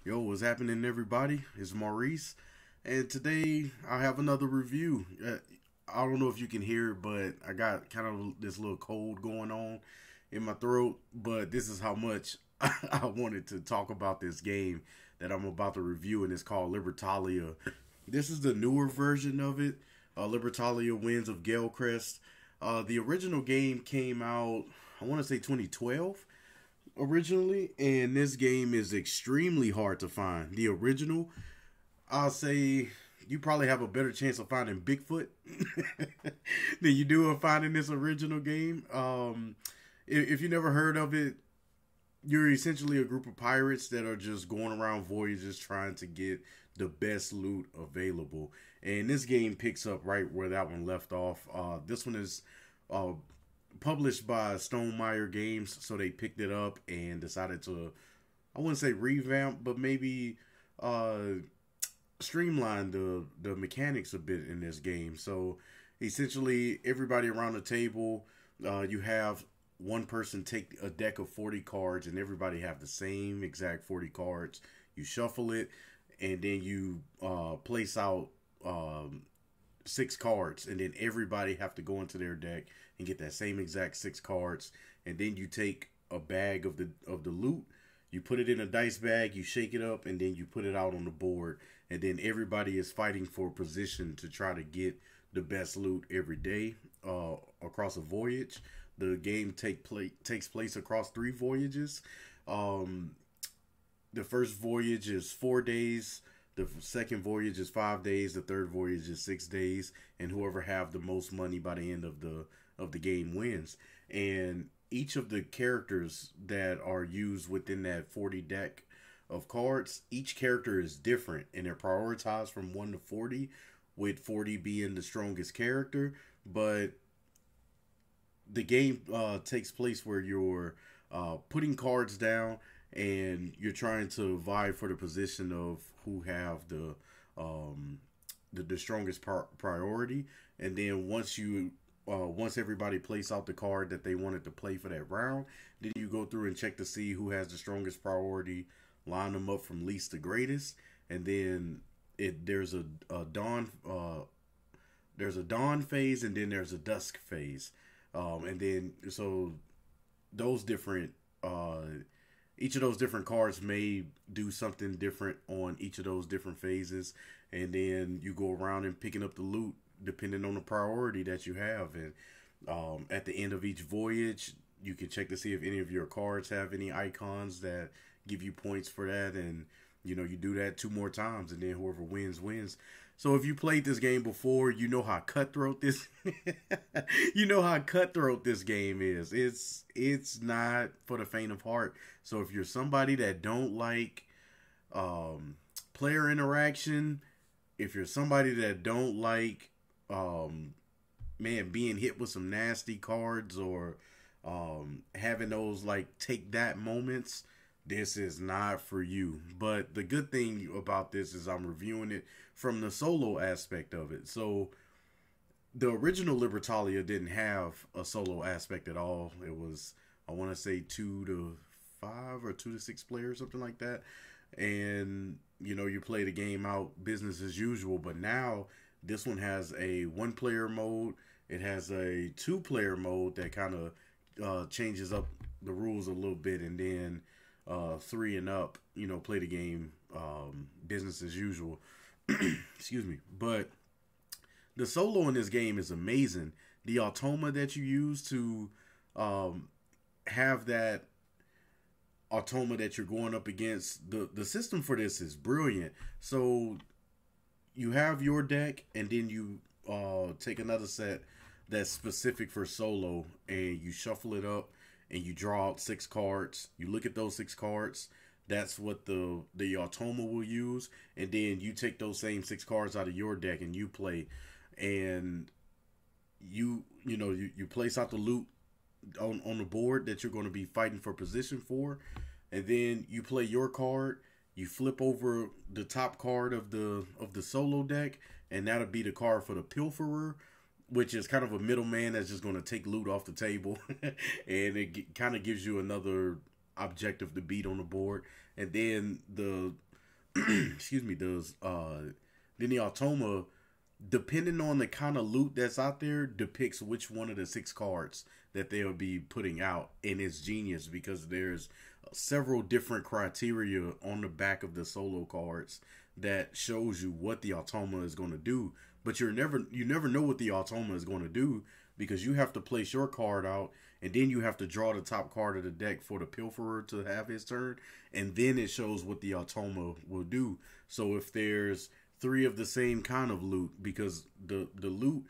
Yo, what's happening, everybody? It's Maurice, and today I have another review. I don't know if you can hear it, but I got kind of this little cold going on in my throat. But this is how much I wanted to talk about this game that I'm about to review, and it's called Libertalia. This is the newer version of it, Libertalia Winds of Galecrest. The original game came out, I want to say 2012 originally, and this game is extremely hard to find. The original, I'll say you probably have a better chance of finding Bigfoot than you do of finding this original game. If you never heard of it, you're essentially a group of pirates that are just going around voyages trying to get the best loot available. And this game picks up right where that one left off. This one is uh, published by Stonemaier Games, so they picked it up and decided to, I wouldn't say revamp, but maybe streamline the mechanics a bit in this game. So essentially, everybody around the table, you have one person take a deck of 40 cards, and everybody have the same exact 40 cards. You shuffle it, and then you place out 6 cards, and then everybody have to go into their deck and get that same exact 6 cards. And then you take a bag of the loot, you put it in a dice bag, you shake it up, and then you put it out on the board. And then everybody is fighting for position to try to get the best loot every day across a voyage. The game takes place across 3 voyages. The first voyage is 4 days. The second voyage is 5 days. The third voyage is 6 days. And whoever have the most money by the end of the game wins. And each of the characters that are used within that 40 deck of cards, each character is different, and they're prioritized from 1 to 40, with 40 being the strongest character. But the game takes place where you're putting cards down, and you're trying to vie for the position of who have the strongest priority. And then once everybody plays out the card that they wanted to play for that round, then you go through and check to see who has the strongest priority, line them up from least to greatest, and then there's a dawn phase, and then there's a dusk phase. And then, so those different, each of those different cards may do something different on each of those different phases. And then you go around and picking up the loot depending on the priority that you have. And at the end of each voyage, you can check to see if any of your cards have any icons that give you points for that. And, you do that 2 more times, and then whoever wins, wins. So if you played this game before, you know how cutthroat this game is. It's not for the faint of heart. So if you're somebody that don't like player interaction, if you're somebody that don't like being hit with some nasty cards, or having those like take that moments, this is not for you. But the good thing about this is I'm reviewing it from the solo aspect of it. So the original Libertalia didn't have a solo aspect at all. It was, I want to say 2 to 5 or 2 to 6 players, something like that. And, you play the game out business as usual. But now this one has a 1-player mode. It has a 2-player mode that kind of changes up the rules a little bit. And then 3 and up, play the game business as usual. Excuse me. But the solo in this game is amazing. The automa that you use to have that automa that you're going up against, the system for this is brilliant. So you have your deck, and then you take another set that's specific for solo, and you shuffle it up, and you draw out 6 cards. You look at those 6 cards. That's what the automa will use. And then you take those same 6 cards out of your deck, and you play. And you place out the loot on the board that you're going to be fighting for position for. And then you play your card. You flip over the top card of the solo deck, and that'll be the card for the pilferer, which is kind of a middleman that's just going to take loot off the table. And it kind of gives you another objective to beat on the board. And then the excuse me, then the Automa, depending on the kind of loot that's out there, depicts which one of the 6 cards that they'll be putting out. And it's genius because there's several different criteria on the back of the solo cards that shows you what the Automa is going to do. But you never know what the Automa is going to do, because you have to place your card out, and then you have to draw the top card of the deck for the Pilferer to have his turn, and then it shows what the Automa will do. So if there's 3 of the same kind of loot, because the loot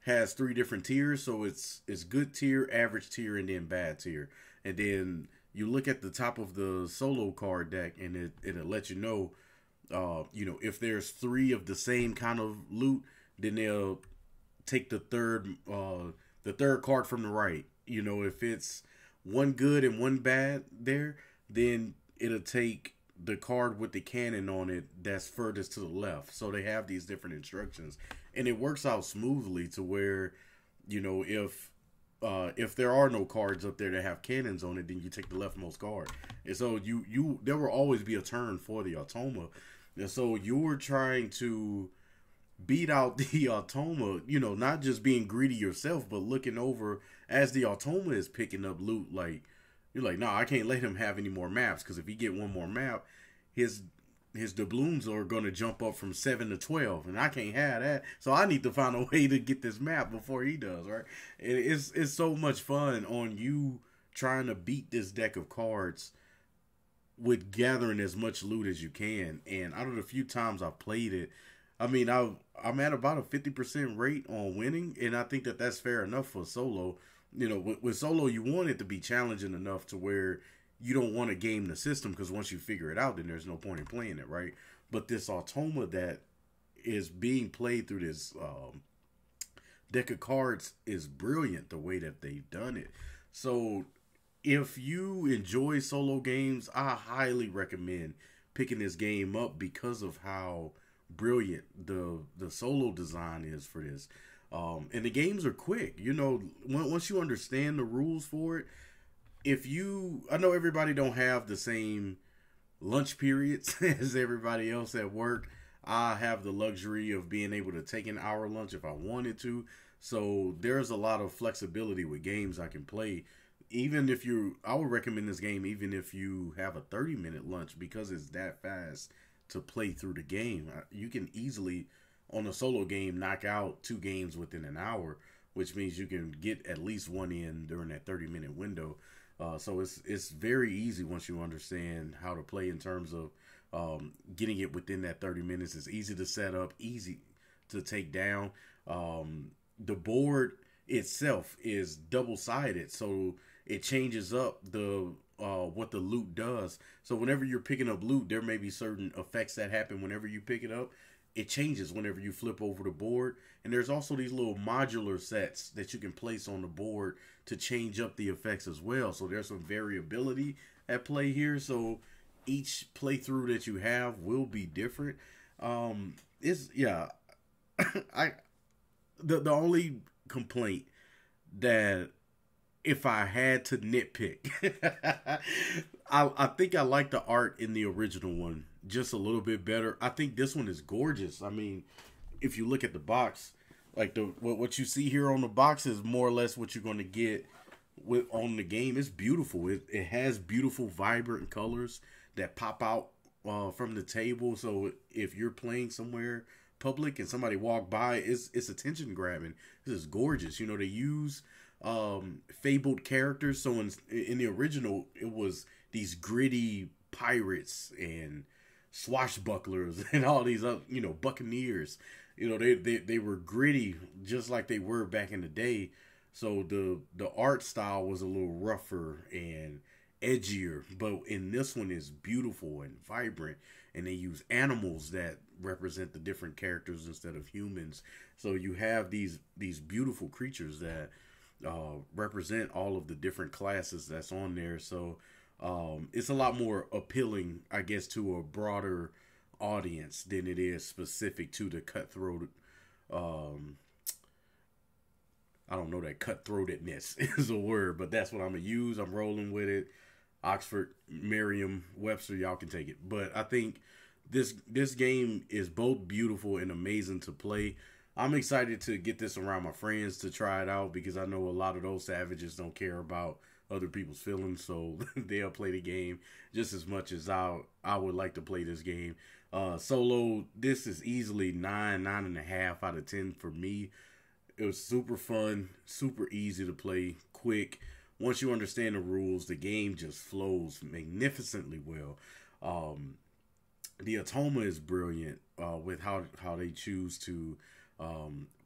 has 3 different tiers, so it's good tier, average tier, and then bad tier. And then you look at the top of the solo card deck, and it'll let you know, if there's 3 of the same kind of loot, then they'll take the third card from the right. If it's 1 good and 1 bad there, then it'll take the card with the cannon on it that's furthest to the left. So they have these different instructions, and it works out smoothly to where, if there are no cards up there that have cannons on it, then you take the leftmost card. And so there will always be a turn for the Automa. And so you're trying to beat out the Automa, not just being greedy yourself, but looking over as the Automa is picking up loot. Like, you're like, no, I can't let him have any more maps, because if he get 1 more map, his doubloons are going to jump up from 7 to 12, and I can't have that. So I need to find a way to get this map before he does, right? It's so much fun on you trying to beat this deck of cards with gathering as much loot as you can. And out of the few times I've played it, I mean, I'm at about a 50% rate on winning, and I think that that's fair enough for solo. With solo, you want it to be challenging enough to where you don't want to game the system, because once you figure it out, then there's no point in playing it, right? But this Automa that is being played through this deck of cards is brilliant, the way that they've done it. So if you enjoy solo games, I highly recommend picking this game up because of how brilliant the solo design is for this. And the games are quick. Once you understand the rules for it, I know everybody don't have the same lunch periods as everybody else at work. I have the luxury of being able to take an hour lunch if I wanted to. So there's a lot of flexibility with games I can play. I would recommend this game even if you have a 30-minute lunch, because it's that fast to play through the game. You can easily, on a solo game, knock out 2 games within an hour, which means you can get at least 1 in during that 30-minute window. So it's very easy once you understand how to play in terms of getting it within that 30 minutes. It's easy to set up, easy to take down. The board itself is double-sided, so it changes up what the loot does. So whenever you're picking up loot, there may be certain effects that happen whenever you pick it up. It changes whenever you flip over the board. And there's also these little modular sets that you can place on the board to change up the effects as well. So there's some variability at play here. So each playthrough that you have will be different. The only complaint that, if I had to nitpick, I think I like the art in the original one just a little bit better. I think this one is gorgeous. I mean, if you look at the box, like what you see here on the box is more or less what you're going to get on the game. It's beautiful. It has beautiful, vibrant colors that pop out from the table. So if you're playing somewhere public and somebody walk by, it's attention grabbing. This is gorgeous. They use fabled characters. So in the original, it was these gritty pirates and swashbucklers and all these buccaneers. They were gritty just like they were back in the day. So the art style was a little rougher and edgier, but in this one is beautiful and vibrant, and they use animals that represent the different characters instead of humans. So you have these beautiful creatures that represent all of the different classes that's on there. So it's a lot more appealing, I guess, to a broader audience than it is specific to the cutthroat. I don't know that cutthroatedness is a word, but that's what I'm gonna use. I'm rolling with it. Oxford, Merriam-Webster, y'all can take it. But I think This game is both beautiful and amazing to play. I'm excited to get this around my friends to try it out because I know a lot of those savages don't care about other people's feelings, so they'll play the game just as much as I would like to play this game. Solo, this is easily 9.5 out of 10 for me. It was super fun, super easy to play, quick. Once you understand the rules, the game just flows magnificently well. The Atoma is brilliant with how they choose to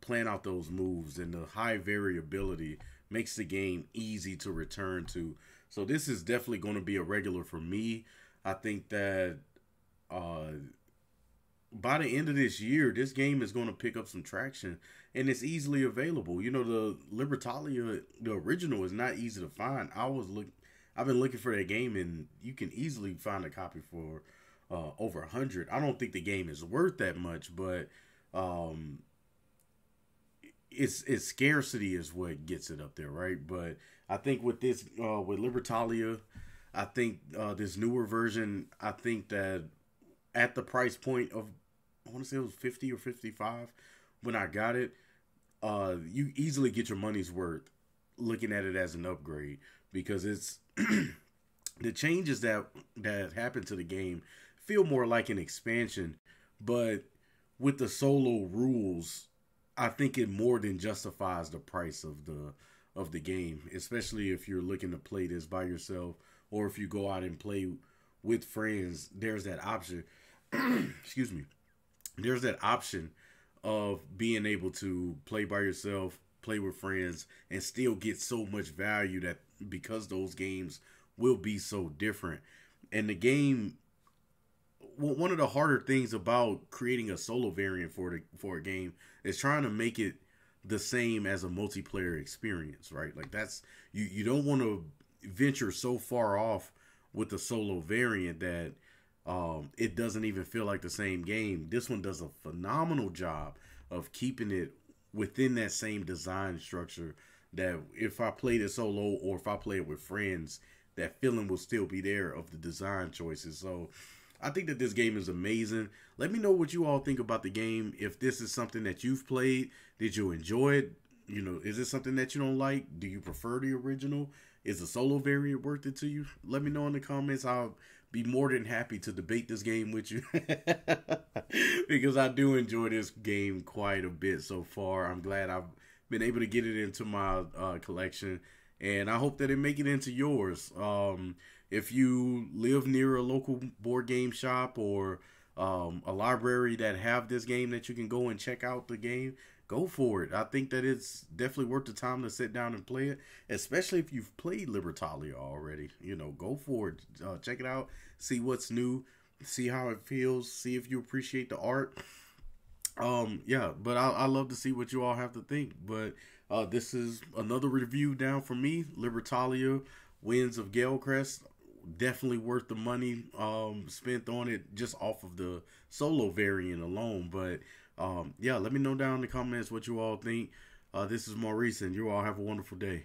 plan out those moves, and the high variability makes the game easy to return to. So this is definitely going to be a regular for me. I think that by the end of this year, this game is going to pick up some traction, and it's easily available. You know, the Libertalia, the original, is not easy to find. I've been looking for that game, and you can easily find a copy for over 100. I don't think the game is worth that much, but it's scarcity is what gets it up there, right? But I think with this, with Libertalia, I think this newer version, I think that at the price point of, I want to say it was 50 or 55 when I got it, you easily get your money's worth looking at it as an upgrade, because it's the changes that happen to the game feel more like an expansion, but with the solo rules, I think it more than justifies the price of the game, especially if you're looking to play this by yourself, or if you go out and play with friends. There's that option. Excuse me. There's that option of being able to play by yourself, play with friends, and still get so much value, that because those games will be so different. And the game, one of the harder things about creating a solo variant for a game is trying to make it the same as a multiplayer experience, right? Like, that's, you don't want to venture so far off with the solo variant that it doesn't even feel like the same game. This one does a phenomenal job of keeping it within that same design structure, that if I played it solo or if I play it with friends, that feeling will still be there of the design choices. So I think that this game is amazing. Let me know what you all think about the game. If this is something that you've played, did you enjoy it? You know, is it something that you don't like? Do you prefer the original? Is the solo variant worth it to you? Let me know in the comments. I'll be more than happy to debate this game with you because I do enjoy this game quite a bit so far. I'm glad I've been able to get it into my collection, and I hope that it make it into yours. If you live near a local board game shop or a library that have this game that you can go and check out the game, go for it. I think that it's definitely worth the time to sit down and play it, especially if you've played Libertalia already. You know, go for it. Check it out. See what's new. See how it feels. See if you appreciate the art. Yeah, but I love to see what you all have to think. But this is another review down for me. Libertalia Winds of Galecrest. Definitely worth the money spent on it just off of the solo variant alone. But yeah, let me know down in the comments what you all think. This is Maurice, and you all have a wonderful day.